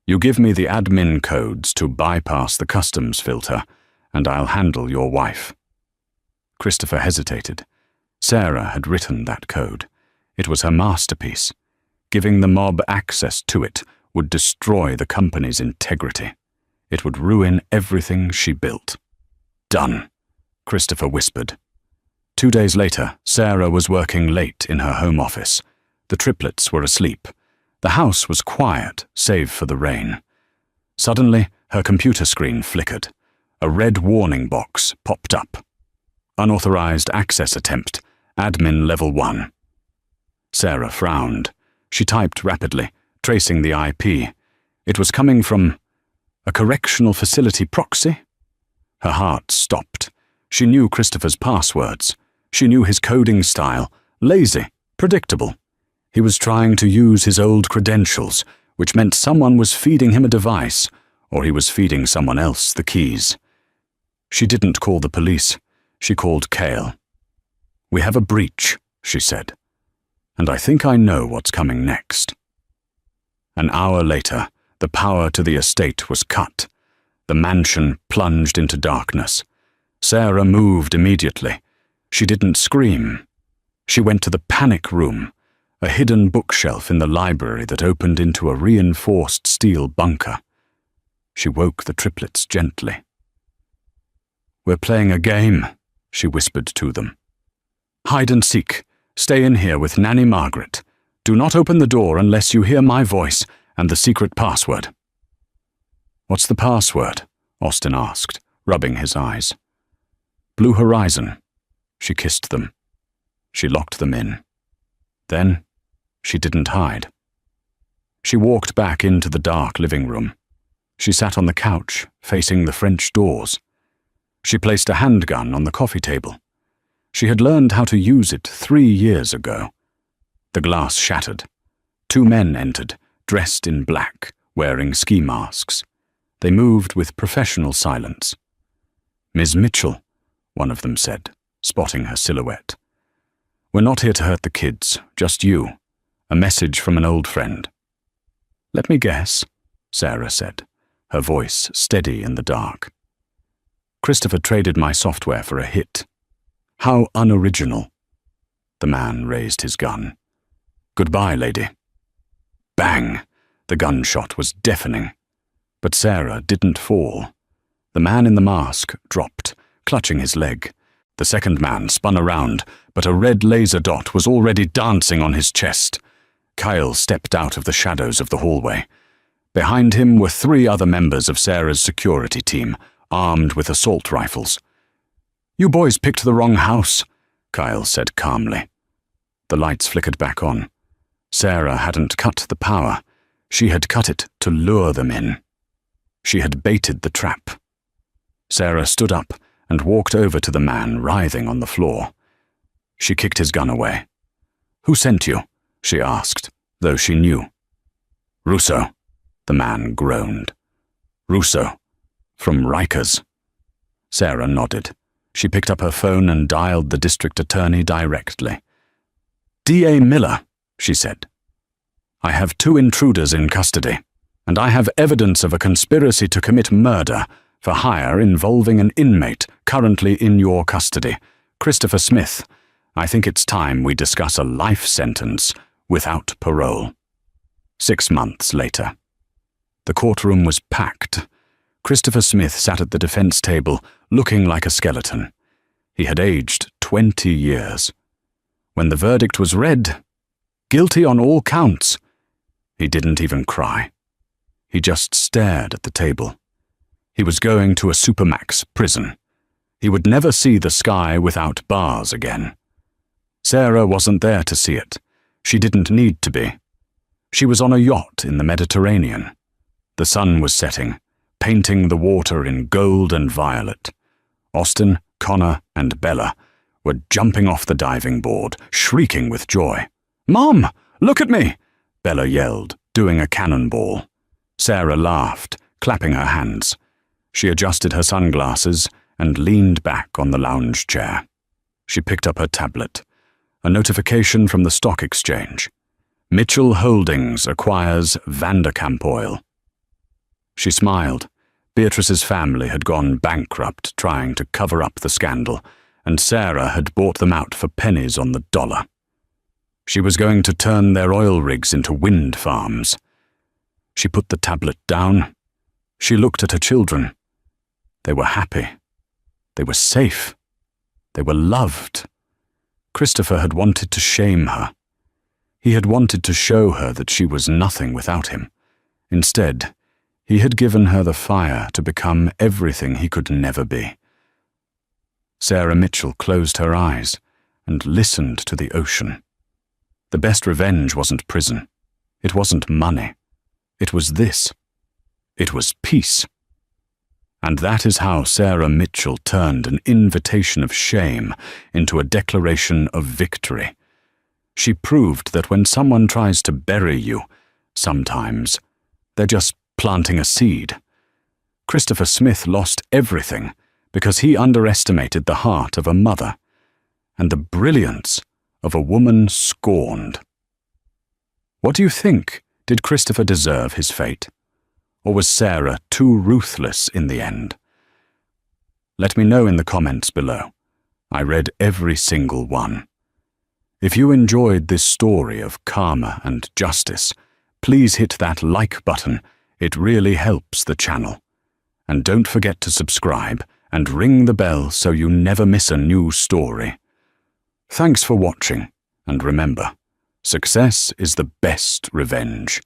You give me the admin codes to bypass the customs filter, and I'll handle your wife." Christopher hesitated. Sarah had written that code. It was her masterpiece. Giving the mob access to it would destroy the company's integrity. It would ruin everything she built. "Done," Christopher whispered. 2 days later, Sarah was working late in her home office. The triplets were asleep. The house was quiet, save for the rain. Suddenly, her computer screen flickered. A red warning box popped up. "Unauthorized access attempt. Admin level 1. Sarah frowned. She typed rapidly, tracing the IP. It was coming from a correctional facility proxy? Her heart stopped. She knew Christopher's passwords. She knew his coding style. Lazy, predictable. He was trying to use his old credentials, which meant someone was feeding him a device, or he was feeding someone else the keys. She didn't call the police. She called Cale. "We have a breach," she said, "and I think I know what's coming next." An hour later, the power to the estate was cut. The mansion plunged into darkness. Sarah moved immediately. She didn't scream. She went to the panic room, a hidden bookshelf in the library that opened into a reinforced steel bunker. She woke the triplets gently. "We're playing a game," she whispered to them. "Hide and seek. Stay in here with Nanny Margaret. Do not open the door unless you hear my voice and the secret password." "What's the password?" Austin asked, rubbing his eyes. "Blue Horizon." She kissed them. She locked them in. Then, she didn't hide. She walked back into the dark living room. She sat on the couch, facing the French doors. She placed a handgun on the coffee table. She had learned how to use it 3 years ago. The glass shattered. 2 men entered, dressed in black, wearing ski masks. They moved with professional silence. "Ms. Mitchell," one of them said, spotting her silhouette. "We're not here to hurt the kids, just you. A message from an old friend." "Let me guess," Sarah said, her voice steady in the dark. "Christopher traded my software for a hit. How unoriginal." The man raised his gun. "Goodbye, lady." Bang! The gunshot was deafening. But Sarah didn't fall. The man in the mask dropped, clutching his leg. The second man spun around, but a red laser dot was already dancing on his chest. Kyle stepped out of the shadows of the hallway. Behind him were 3 other members of Sarah's security team, armed with assault rifles. "You boys picked the wrong house," Kyle said calmly. The lights flickered back on. Sarah hadn't cut the power. She had cut it to lure them in. She had baited the trap. Sarah stood up and walked over to the man writhing on the floor. She kicked his gun away. "Who sent you?" she asked, though she knew. "Russo," the man groaned. "Russo, from Rikers." Sarah nodded. She picked up her phone and dialed the district attorney directly. "D.A. Miller," she said. "I have 2 intruders in custody, and I have evidence of a conspiracy to commit murder for hire involving an inmate currently in your custody, Christopher Smith. I think it's time we discuss a life sentence without parole." 6 months later. The courtroom was packed. Christopher Smith sat at the defense table, looking like a skeleton. He had aged 20 years. When the verdict was read, guilty on all counts, he didn't even cry. He just stared at the table. He was going to a supermax prison. He would never see the sky without bars again. Sarah wasn't there to see it. She didn't need to be. She was on a yacht in the Mediterranean. The sun was setting, painting the water in gold and violet. Austin, Connor, and Bella were jumping off the diving board, shrieking with joy. "Mom, look at me!" Bella yelled, doing a cannonball. Sarah laughed, clapping her hands. She adjusted her sunglasses and leaned back on the lounge chair. She picked up her tablet. A notification from the stock exchange. Mitchell Holdings acquires Vanderkamp Oil. She smiled. Beatrice's family had gone bankrupt trying to cover up the scandal, and Sarah had bought them out for pennies on the dollar. She was going to turn their oil rigs into wind farms. She put the tablet down. She looked at her children. They were happy. They were safe. They were loved. Christopher had wanted to shame her. He had wanted to show her that she was nothing without him. Instead, he had given her the fire to become everything he could never be. Sarah Mitchell closed her eyes and listened to the ocean. The best revenge wasn't prison. It wasn't money. It was this. It was peace. And that is how Sarah Mitchell turned an invitation of shame into a declaration of victory. She proved that when someone tries to bury you, sometimes they're just planting a seed. Christopher Smith lost everything because he underestimated the heart of a mother and the brilliance of a woman scorned. What do you think? Did Christopher deserve his fate? Or was Sarah too ruthless in the end? Let me know in the comments below. I read every single one. If you enjoyed this story of karma and justice, please hit that like button. It really helps the channel. And don't forget to subscribe and ring the bell so you never miss a new story. Thanks for watching, and remember, success is the best revenge.